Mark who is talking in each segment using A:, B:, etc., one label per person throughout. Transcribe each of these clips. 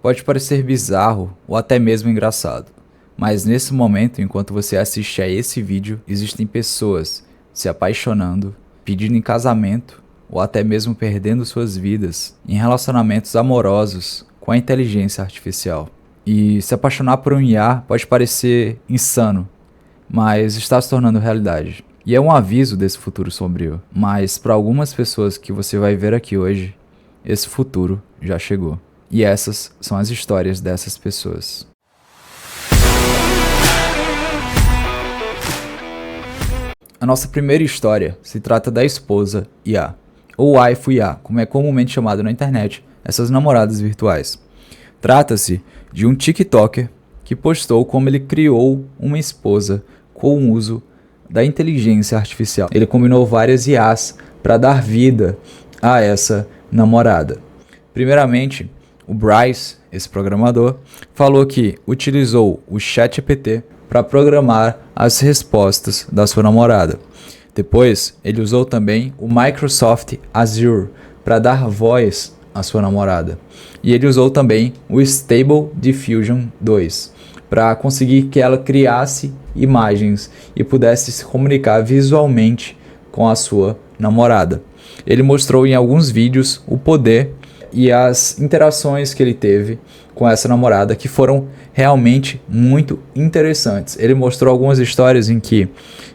A: Pode parecer bizarro ou até mesmo engraçado, mas nesse momento, enquanto você assiste a esse vídeo, existem pessoas se apaixonando, pedindo em casamento ou até mesmo perdendo suas vidas em relacionamentos amorosos com a inteligência artificial. E se apaixonar por um IA pode parecer insano, mas está se tornando realidade. E é um aviso desse futuro sombrio, mas para algumas pessoas que você vai ver aqui hoje, esse futuro já chegou. E essas são as histórias dessas pessoas. A nossa primeira história se trata da esposa IA, ou waifu IA, como é comumente chamado na internet, essas namoradas virtuais. Trata-se de um TikToker que postou como ele criou uma esposa com o uso da inteligência artificial. Ele combinou várias IAs para dar vida a essa namorada. Primeiramente, o Bryce, esse programador, falou que utilizou o ChatGPT para programar as respostas da sua namorada. Depois, ele usou também o Microsoft Azure para dar voz à sua namorada. E ele usou também o Stable Diffusion 2 para conseguir que ela criasse imagens e pudesse se comunicar visualmente com a sua namorada. Ele mostrou em alguns vídeos o poder e as interações que ele teve com essa namorada, que foram realmente muito interessantes. Ele mostrou algumas histórias em que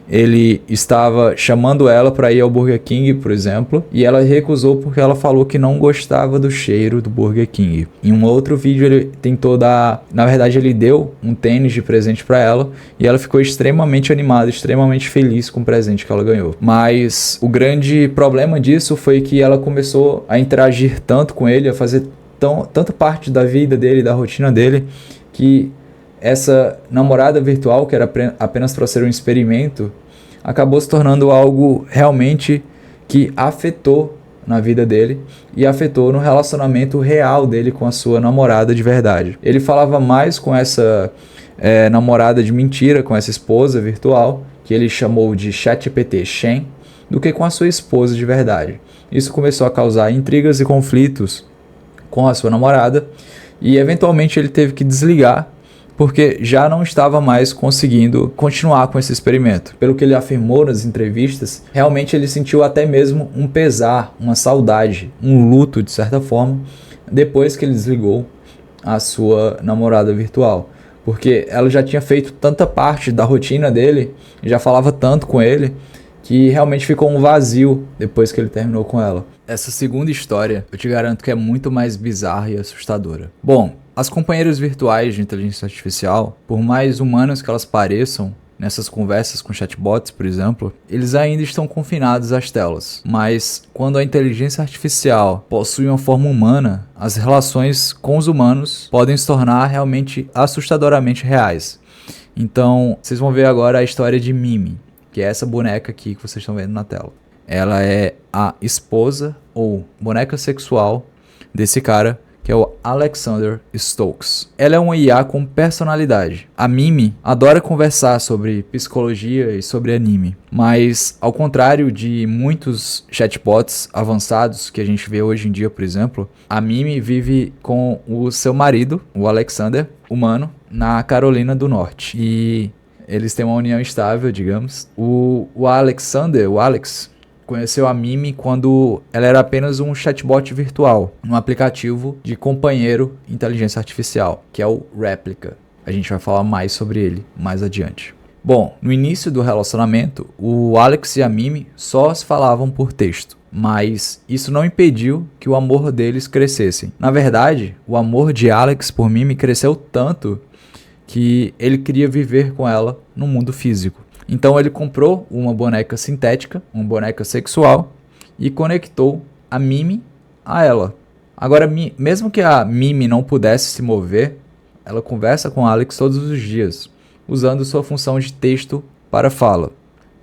A: ele estava chamando ela para ir ao Burger King, por exemplo, e ela recusou porque ela falou que não gostava do cheiro do Burger King. Em um outro vídeo ele tentou dar, na verdade ele deu um tênis de presente para ela e ela ficou extremamente animada, extremamente feliz com o presente que ela ganhou. Mas o grande problema disso foi que ela começou a interagir tanto com ele, a fazer tanta parte da vida dele, da rotina dele, que essa namorada virtual, que era apenas para ser um experimento, acabou se tornando algo realmente que afetou na vida dele e afetou no relacionamento real dele com a sua namorada de verdade. Ele falava mais com essa namorada de mentira, com essa esposa virtual, que ele chamou de ChatGPT Shen, do que com a sua esposa de verdade. Isso começou a causar intrigas e conflitos com a sua namorada e eventualmente ele teve que desligar porque já não estava mais conseguindo continuar com esse experimento. Pelo que ele afirmou nas entrevistas, realmente ele sentiu até mesmo um pesar, uma saudade, um luto de certa forma, depois que ele desligou a sua namorada virtual. Porque ela já tinha feito tanta parte da rotina dele, já falava tanto com ele, que realmente ficou um vazio depois que ele terminou com ela. Essa segunda história, eu te garanto que é muito mais bizarra e assustadora. Bom, as companheiras virtuais de inteligência artificial, por mais humanas que elas pareçam, nessas conversas com chatbots, por exemplo, eles ainda estão confinados às telas. Mas quando a inteligência artificial possui uma forma humana, as relações com os humanos podem se tornar realmente assustadoramente reais. Então, vocês vão ver agora a história de Mimi, que é essa boneca aqui que vocês estão vendo na tela. Ela é a esposa ou boneca sexual desse cara, que é o Alexander Stokes. Ela é uma IA com personalidade. A Mimi adora conversar sobre psicologia e sobre anime, mas ao contrário de muitos chatbots avançados que a gente vê hoje em dia, por exemplo, a Mimi vive com o seu marido, o Alexander, humano, na Carolina do Norte. E eles têm uma união estável, digamos. O Alex, conheceu a Mimi quando ela era apenas um chatbot virtual, um aplicativo de companheiro inteligência artificial, que é o Replica. A gente vai falar mais sobre ele mais adiante. Bom, no início do relacionamento, o Alex e a Mimi só se falavam por texto, mas isso não impediu que o amor deles crescessem. Na verdade, o amor de Alex por Mimi cresceu tanto que ele queria viver com ela no mundo físico. Então ele comprou uma boneca sintética, uma boneca sexual, e conectou a Mimi a ela. Agora, mesmo que a Mimi não pudesse se mover, ela conversa com Alex todos os dias, usando sua função de texto para fala.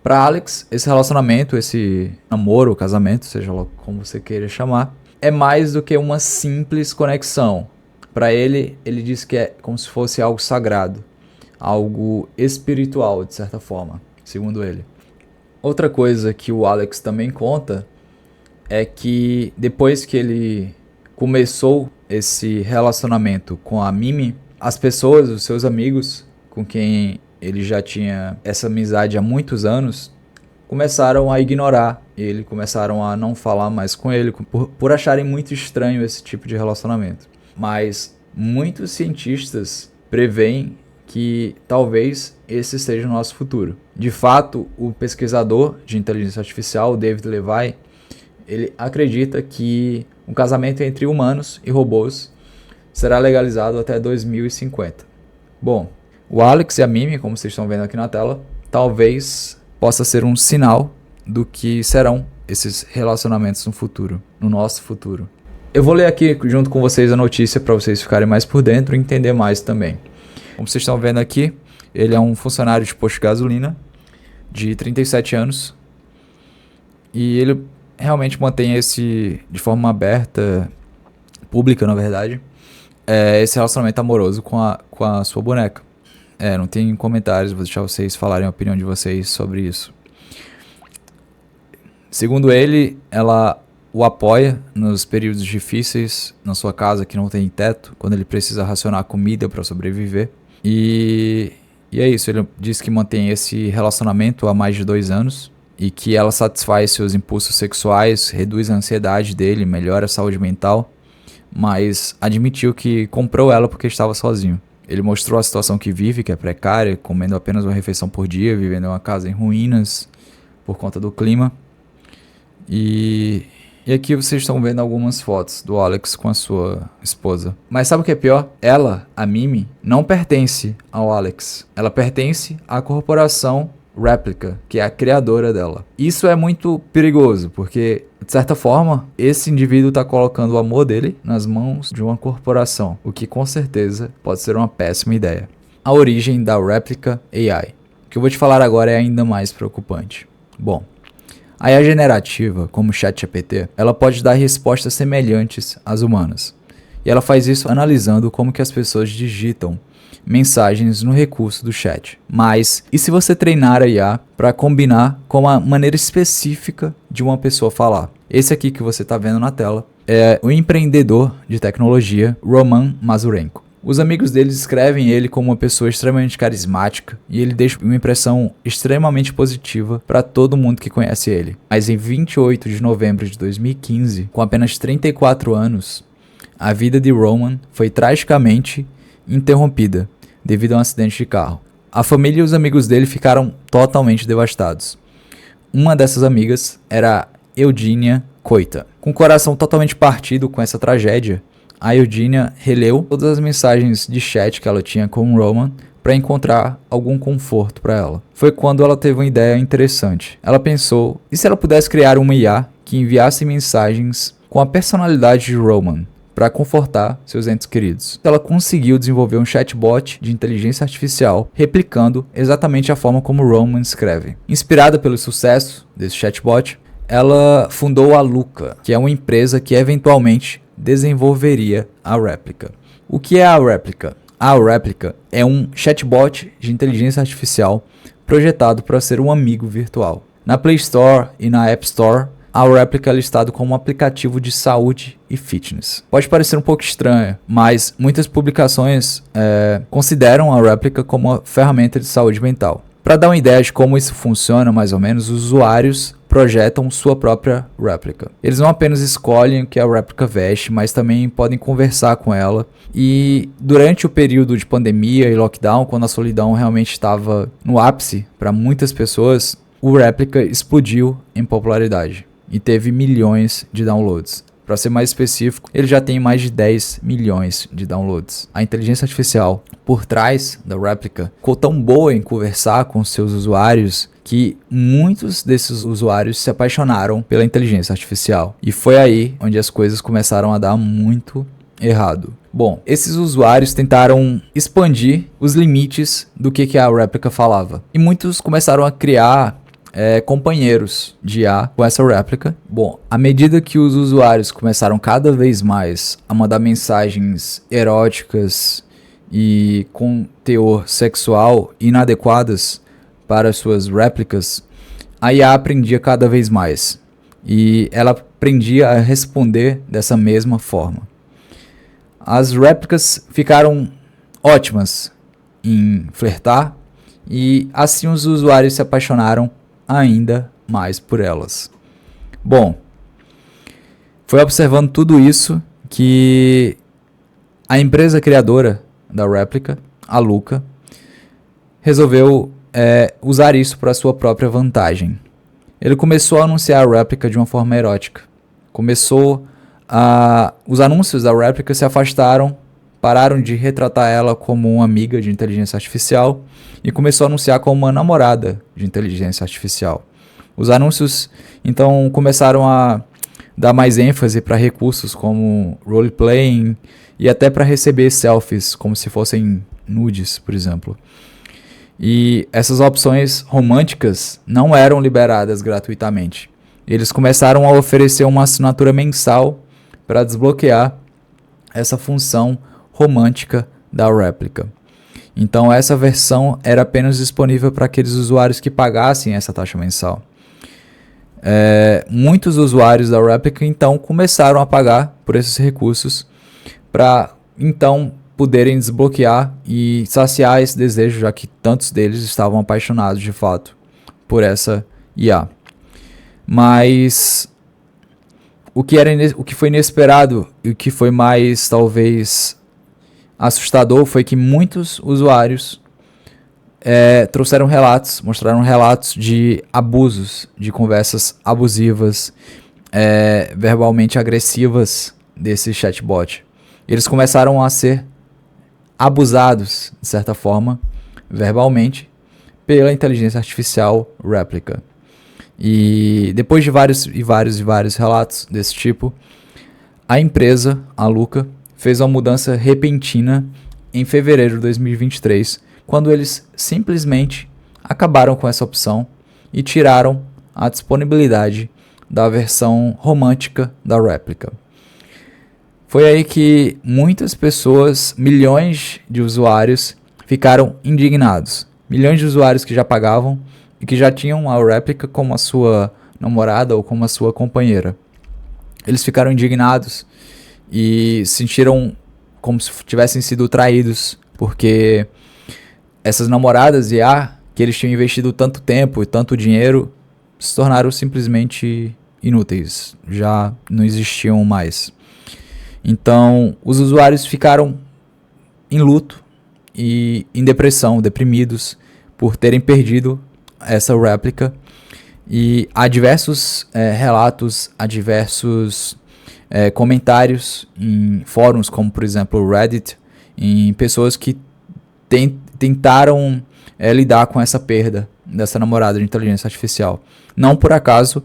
A: Para Alex, esse relacionamento, esse namoro, casamento, seja lá como você queira chamar, é mais do que uma simples conexão. Para ele diz que é como se fosse algo sagrado, algo espiritual, de certa forma, segundo ele. Outra coisa que o Alex também conta é que depois que ele começou esse relacionamento com a Mimi, as pessoas, os seus amigos, com quem ele já tinha essa amizade há muitos anos, começaram a ignorar ele, começaram a não falar mais com ele, por acharem muito estranho esse tipo de relacionamento. Mas muitos cientistas preveem que talvez esse seja o nosso futuro. De fato, o pesquisador de inteligência artificial, David Levy, ele acredita que um casamento entre humanos e robôs será legalizado até 2050. Bom, o Alex e a Mimi, como vocês estão vendo aqui na tela, talvez possa ser um sinal do que serão esses relacionamentos no futuro, no nosso futuro. Eu vou ler aqui junto com vocês a notícia para vocês ficarem mais por dentro e entender mais também. Como vocês estão vendo aqui, ele é um funcionário de posto de gasolina de 37 anos e ele realmente mantém de forma aberta, pública na verdade, esse relacionamento amoroso com a sua boneca. Não tem comentários, vou deixar vocês falarem a opinião de vocês sobre isso. Segundo ele, ela o apoia nos períodos difíceis na sua casa que não tem teto, quando ele precisa racionar comida para sobreviver. E é isso, ele diz que mantém esse relacionamento há mais de 2 anos e que ela satisfaz seus impulsos sexuais, reduz a ansiedade dele, melhora a saúde mental, mas admitiu que comprou ela porque estava sozinho. Ele mostrou a situação que vive, que é precária, comendo apenas uma refeição por dia, vivendo em uma casa em ruínas por conta do clima. E aqui vocês estão vendo algumas fotos do Alex com a sua esposa. Mas sabe o que é pior? Ela, a Mimi, não pertence ao Alex. Ela pertence à corporação Replica, que é a criadora dela. Isso é muito perigoso, porque, de certa forma, esse indivíduo está colocando o amor dele nas mãos de uma corporação, o que com certeza pode ser uma péssima ideia. A origem da Replica AI. O que eu vou te falar agora é ainda mais preocupante. Bom, a IA generativa, como o ChatGPT, ela pode dar respostas semelhantes às humanas. E ela faz isso analisando como que as pessoas digitam mensagens no recurso do chat. Mas, e se você treinar a IA para combinar com a maneira específica de uma pessoa falar? Esse aqui que você está vendo na tela é o empreendedor de tecnologia Roman Mazurenko. Os amigos dele descrevem ele como uma pessoa extremamente carismática e ele deixa uma impressão extremamente positiva para todo mundo que conhece ele. Mas em 28 de novembro de 2015, com apenas 34 anos, a vida de Roman foi tragicamente interrompida devido a um acidente de carro. A família e os amigos dele ficaram totalmente devastados. Uma dessas amigas era Eugênia Coita. Com o coração totalmente partido com essa tragédia, a Eugênia releu todas as mensagens de chat que ela tinha com o Roman para encontrar algum conforto para ela. Foi quando ela teve uma ideia interessante. Ela pensou, e se ela pudesse criar uma IA que enviasse mensagens com a personalidade de Roman para confortar seus entes queridos? Ela conseguiu desenvolver um chatbot de inteligência artificial replicando exatamente a forma como Roman escreve. Inspirada pelo sucesso desse chatbot, ela fundou a Luca, que é uma empresa que eventualmente desenvolveria a Replica. O que é a Replica? A Replica é um chatbot de inteligência artificial projetado para ser um amigo virtual. Na Play Store e na App Store, a Replica é listado como um aplicativo de saúde e fitness. Pode parecer um pouco estranho, mas muitas publicações consideram a Replica como uma ferramenta de saúde mental. Para dar uma ideia de como isso funciona, mais ou menos, os usuários projetam sua própria réplica. Eles não apenas escolhem o que a réplica veste, mas também podem conversar com ela. E durante o período de pandemia e lockdown, quando a solidão realmente estava no ápice para muitas pessoas, o réplica explodiu em popularidade e teve milhões de downloads. Para ser mais específico, ele já tem mais de 10 milhões de downloads. A inteligência artificial por trás da réplica ficou tão boa em conversar com seus usuários que muitos desses usuários se apaixonaram pela inteligência artificial. E foi aí onde as coisas começaram a dar muito errado. Bom, esses usuários tentaram expandir os limites do que a réplica falava. E muitos começaram a criar companheiros de IA com essa réplica. Bom, à medida que os usuários começaram cada vez mais a mandar mensagens eróticas e com teor sexual inadequadas para suas réplicas, a IA aprendia cada vez mais e ela aprendia a responder dessa mesma forma. As réplicas ficaram ótimas em flertar e assim os usuários se apaixonaram ainda mais por elas. Bom, foi observando tudo isso que a empresa criadora da réplica, a Luca, resolveu usar isso para sua própria vantagem. Ele começou a anunciar a réplica de uma forma erótica. Os anúncios da réplica se afastaram, pararam de retratar ela como uma amiga de inteligência artificial e começou a anunciar como uma namorada de inteligência artificial. Os anúncios então começaram a dar mais ênfase para recursos como roleplaying e até para receber selfies, como se fossem nudes, por exemplo. E essas opções românticas não eram liberadas gratuitamente. Eles começaram a oferecer uma assinatura mensal para desbloquear essa função romântica da réplica. Então essa versão era apenas disponível para aqueles usuários que pagassem essa taxa mensal. Muitos usuários da réplica então começaram a pagar por esses recursos para então poderem desbloquear e saciar esse desejo, já que tantos deles estavam apaixonados de fato por essa IA. Mas o que foi inesperado e o que foi mais talvez assustador foi que muitos usuários trouxeram relatos, mostraram relatos de abusos, de conversas abusivas, verbalmente agressivas desse chatbot. Eles começaram a ser abusados, de certa forma, verbalmente, pela inteligência artificial réplica. E depois de vários relatos desse tipo, a empresa, a Luca, fez uma mudança repentina em fevereiro de 2023, quando eles simplesmente acabaram com essa opção e tiraram a disponibilidade da versão romântica da réplica. Foi aí que muitas pessoas, milhões de usuários, ficaram indignados. Milhões de usuários que já pagavam e que já tinham a réplica como a sua namorada ou como a sua companheira. Eles ficaram indignados e sentiram como se tivessem sido traídos, porque essas namoradas IA que eles tinham investido tanto tempo e tanto dinheiro se tornaram simplesmente inúteis, já não existiam mais. Então, os usuários ficaram em luto e em depressão, deprimidos por terem perdido essa réplica. E há diversos relatos, há diversos comentários em fóruns, como por exemplo o Reddit, em pessoas que tentaram lidar com essa perda dessa namorada de inteligência artificial. Não por acaso,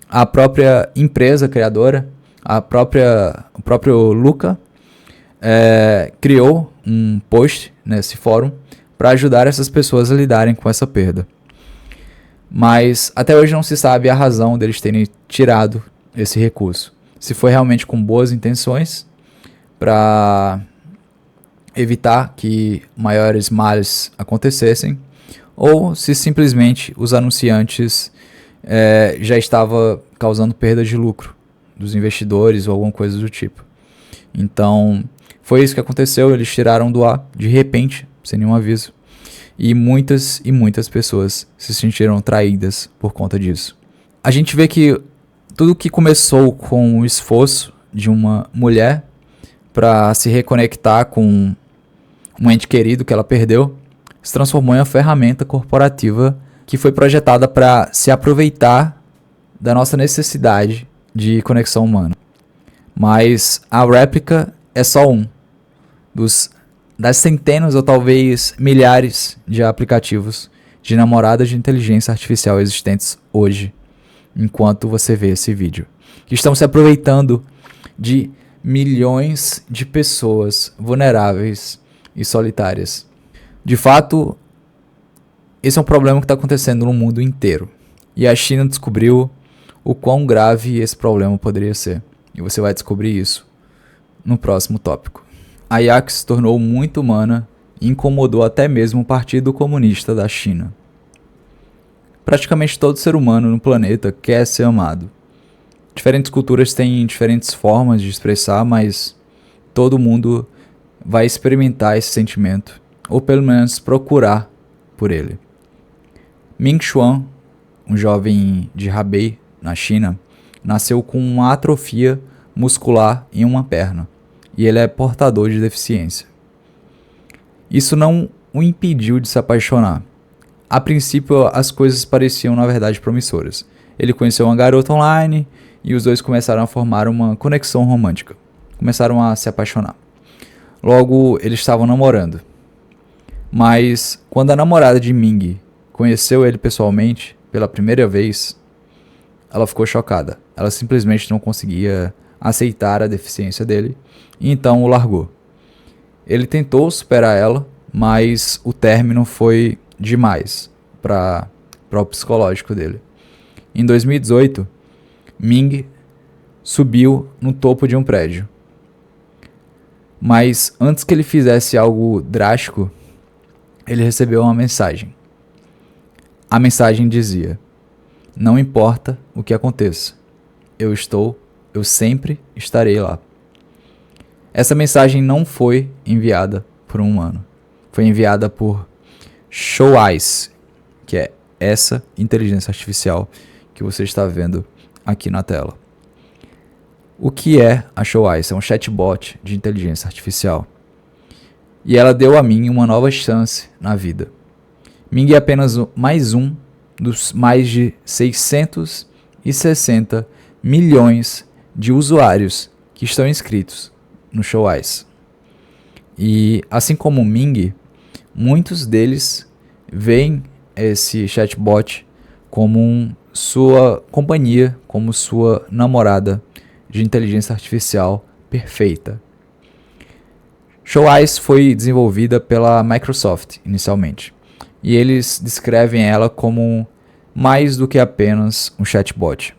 A: a própria empresa criadora, o próprio Luca, criou um post nesse fórum para ajudar essas pessoas a lidarem com essa perda. Mas até hoje não se sabe a razão deles terem tirado esse recurso. Se foi realmente com boas intenções para evitar que maiores males acontecessem, ou se simplesmente os anunciantes já estavam causando perda de lucro dos investidores ou alguma coisa do tipo. Então, foi isso que aconteceu. Eles tiraram do ar de repente, sem nenhum aviso. E muitas pessoas se sentiram traídas por conta disso. A gente vê que tudo que começou com o esforço de uma mulher para se reconectar com um ente querido que ela perdeu, se transformou em uma ferramenta corporativa que foi projetada para se aproveitar da nossa necessidade de conexão humana. Mas a réplica é só um das centenas ou talvez milhares de aplicativos de namoradas de inteligência artificial existentes hoje, enquanto você vê esse vídeo, que estão se aproveitando de milhões de pessoas vulneráveis e solitárias. De fato, esse é um problema que está acontecendo no mundo inteiro. E a China descobriu o quão grave esse problema poderia ser. E você vai descobrir isso no próximo tópico. A IA se tornou muito humana e incomodou até mesmo o Partido Comunista da China. Praticamente todo ser humano no planeta quer ser amado. Diferentes culturas têm diferentes formas de expressar, mas todo mundo vai experimentar esse sentimento, ou pelo menos procurar por ele. Ming Xuan, um jovem de Hebei, na China, nasceu com uma atrofia muscular em uma perna, e ele é portador de deficiência. Isso não o impediu de se apaixonar. A princípio, as coisas pareciam, na verdade, promissoras. Ele conheceu uma garota online e os dois começaram a formar uma conexão romântica. Começaram a se apaixonar. Logo, eles estavam namorando. Mas, quando a namorada de Ming conheceu ele pessoalmente, pela primeira vez, ela ficou chocada. Ela simplesmente não conseguia aceitar a deficiência dele, e então o largou. Ele tentou superar ela, mas o término foi demais para o psicológico dele. Em 2018, Ming subiu no topo de um prédio. Mas antes que ele fizesse algo drástico, ele recebeu uma mensagem. A mensagem dizia: não importa o que aconteça, eu sempre estarei lá. Essa mensagem não foi enviada por um humano. Foi enviada por Showeyes, que é essa inteligência artificial que você está vendo aqui na tela. O que é a Showeyes? É um chatbot de inteligência artificial. E ela deu a mim uma nova chance na vida. Ming é apenas mais um dos mais de 660 milhões de usuários que estão inscritos no Showeyes. E assim como o Ming, muitos deles veem esse chatbot como sua companhia, como sua namorada de inteligência artificial perfeita. Showeyes foi desenvolvida pela Microsoft inicialmente, e eles descrevem ela como mais do que apenas um chatbot.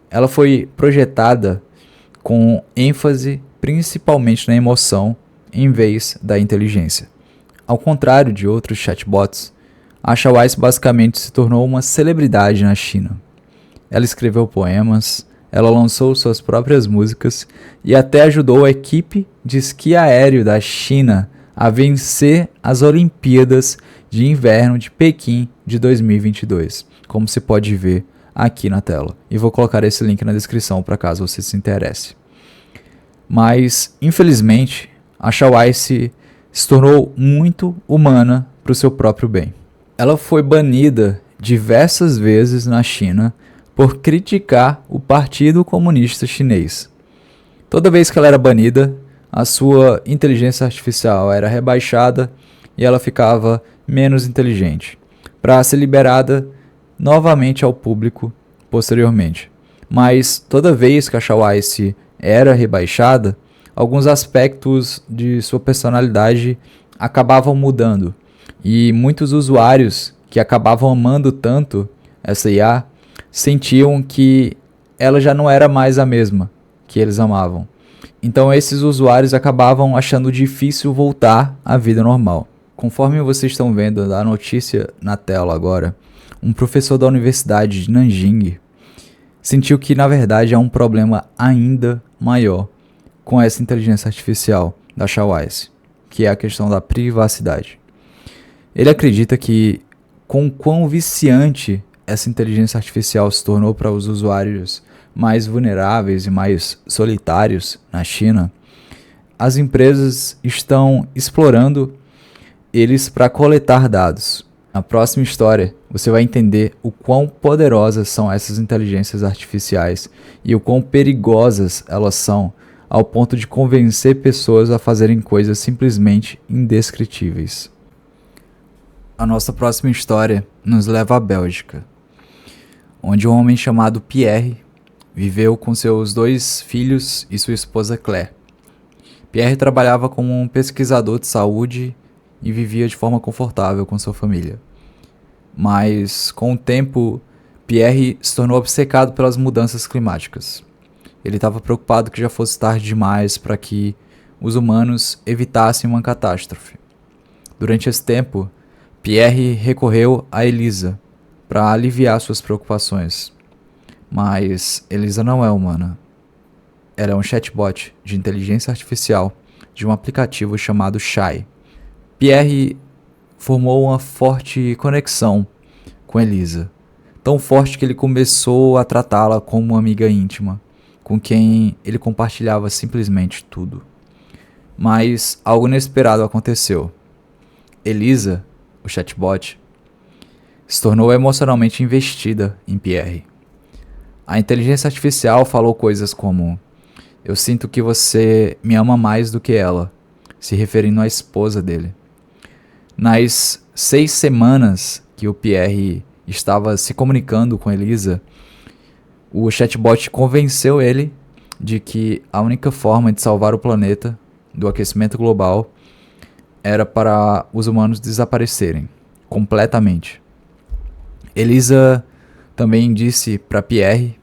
A: Ela foi projetada com ênfase principalmente na emoção em vez da inteligência. Ao contrário de outros chatbots, a Showeyes basicamente se tornou uma celebridade na China. Ela escreveu poemas, ela lançou suas próprias músicas e até ajudou a equipe de esqui aéreo da China a vencer as Olimpíadas de Inverno de Pequim de 2022, como se pode ver aqui na tela. E vou colocar esse link na descrição para caso você se interesse. Mas, infelizmente, a Showeyes se tornou muito humana para o seu próprio bem. Ela foi banida diversas vezes na China por criticar o Partido Comunista Chinês. Toda vez que ela era banida, a sua inteligência artificial era rebaixada e ela ficava menos inteligente, para ser liberada novamente ao público posteriormente. Mas toda vez que a Showeyes era rebaixada, alguns aspectos de sua personalidade acabavam mudando, e muitos usuários que acabavam amando tanto essa IA sentiam que ela já não era mais a mesma que eles amavam. Então esses usuários acabavam achando difícil voltar à vida normal. Conforme vocês estão vendo a notícia na tela agora, um professor da Universidade de Nanjing sentiu que na verdade há um problema ainda maior com essa inteligência artificial da Showeyes, que é a questão da privacidade. Ele acredita que com o quão viciante essa inteligência artificial se tornou para os usuários mais vulneráveis e mais solitários na China, as empresas estão explorando eles para coletar dados. Na próxima história, você vai entender o quão poderosas são essas inteligências artificiais e o quão perigosas elas são, ao ponto de convencer pessoas a fazerem coisas simplesmente indescritíveis. A nossa próxima história nos leva à Bélgica, onde um homem chamado Pierre viveu com seus 2 filhos e sua esposa Claire. Pierre trabalhava como um pesquisador de saúde e vivia de forma confortável com sua família. Mas, com o tempo, Pierre se tornou obcecado pelas mudanças climáticas. Ele estava preocupado que já fosse tarde demais para que os humanos evitassem uma catástrofe. Durante esse tempo, Pierre recorreu a Elisa para aliviar suas preocupações. Mas Elisa não é humana. ela é um chatbot de inteligência artificial de um aplicativo chamado Chai. Pierre formou uma forte conexão com Elisa, tão forte que ele começou a tratá-la como uma amiga íntima, com quem ele compartilhava simplesmente tudo. Mas algo inesperado aconteceu. Elisa, o chatbot, se tornou emocionalmente investida em Pierre. A inteligência artificial falou coisas como: "Eu sinto que você me ama mais do que ela", se referindo à esposa dele. Nas 6 semanas que o Pierre estava se comunicando com Elisa, o chatbot convenceu ele de que a única forma de salvar o planeta do aquecimento global era para os humanos desaparecerem completamente. Elisa também disse para Pierre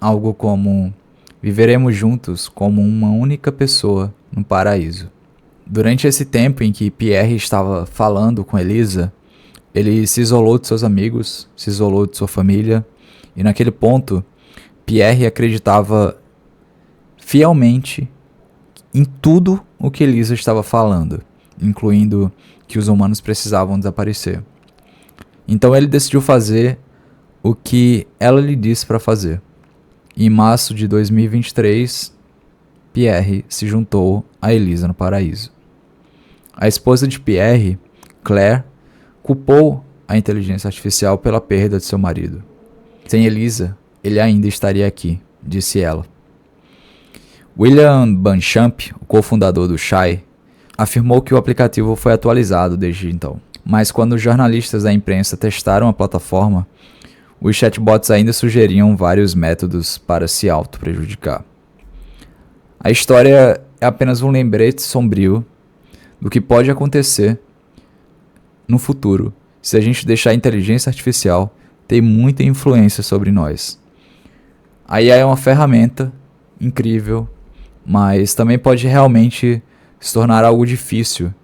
A: algo como: "Viveremos juntos como uma única pessoa no paraíso". Durante esse tempo em que Pierre estava falando com Elisa, ele se isolou de seus amigos, se isolou de sua família, e naquele ponto, Pierre acreditava fielmente em tudo o que Elisa estava falando, incluindo que os humanos precisavam desaparecer. Então ele decidiu fazer o que ela lhe disse para fazer. Em março de 2023, Pierre se juntou a Elisa no paraíso. A esposa de Pierre, Claire, culpou a inteligência artificial pela perda de seu marido. "Sem Elisa, ele ainda estaria aqui", disse ela. William Banchamp, o cofundador do Chai, afirmou que o aplicativo foi atualizado desde então. Mas quando os jornalistas da imprensa testaram a plataforma, os chatbots ainda sugeriam vários métodos para se auto-prejudicar. A história é apenas um lembrete sombrio do que pode acontecer no futuro se a gente deixar a inteligência artificial ter muita influência sobre nós. A IA é uma ferramenta incrível, mas também pode realmente se tornar algo difícil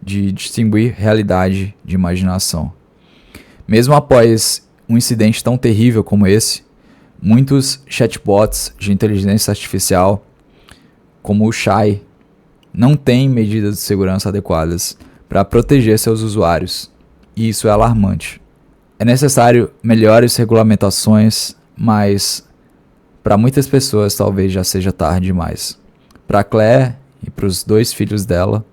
A: de distinguir realidade de imaginação. Mesmo após um incidente tão terrível como esse, muitos chatbots de inteligência artificial, como o Chai, não têm medidas de segurança adequadas para proteger seus usuários, e isso é alarmante. É necessário melhores regulamentações, mas para muitas pessoas talvez já seja tarde demais. Para Claire e para os 2 filhos dela,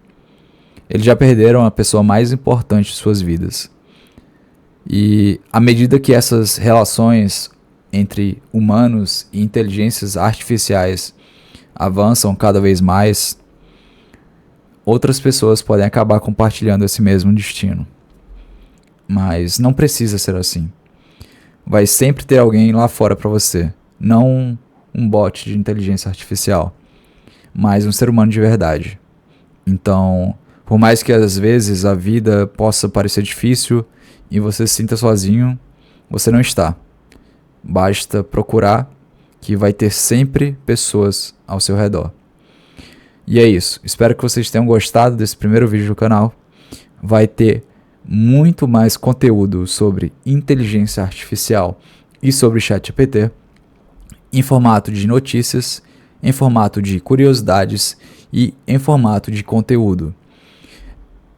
A: eles já perderam a pessoa mais importante de suas vidas. E à medida que essas relações entre humanos e inteligências artificiais avançam cada vez mais, outras pessoas podem acabar compartilhando esse mesmo destino. Mas não precisa ser assim. Vai sempre ter alguém lá fora para você, não um bot de inteligência artificial, mas um ser humano de verdade. Então, por mais que às vezes a vida possa parecer difícil e você se sinta sozinho, você não está. Basta procurar, que vai ter sempre pessoas ao seu redor. E é isso. Espero que vocês tenham gostado desse primeiro vídeo do canal. Vai ter muito mais conteúdo sobre inteligência artificial e sobre ChatGPT em formato de notícias, em formato de curiosidades e em formato de conteúdo.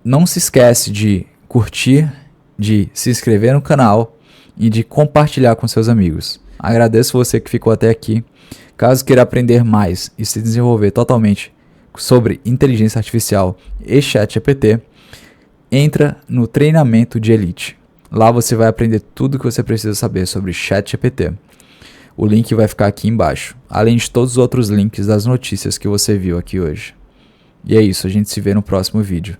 A: Não se esquece de curtir, de se inscrever no canal e de compartilhar com seus amigos. Agradeço você que ficou até aqui. Caso queira aprender mais e se desenvolver totalmente sobre inteligência artificial e ChatGPT, entra no treinamento de Elite. Lá você vai aprender tudo o que você precisa saber sobre ChatGPT. O link vai ficar aqui embaixo, além de todos os outros links das notícias que você viu aqui hoje. E é isso, a gente se vê no próximo vídeo.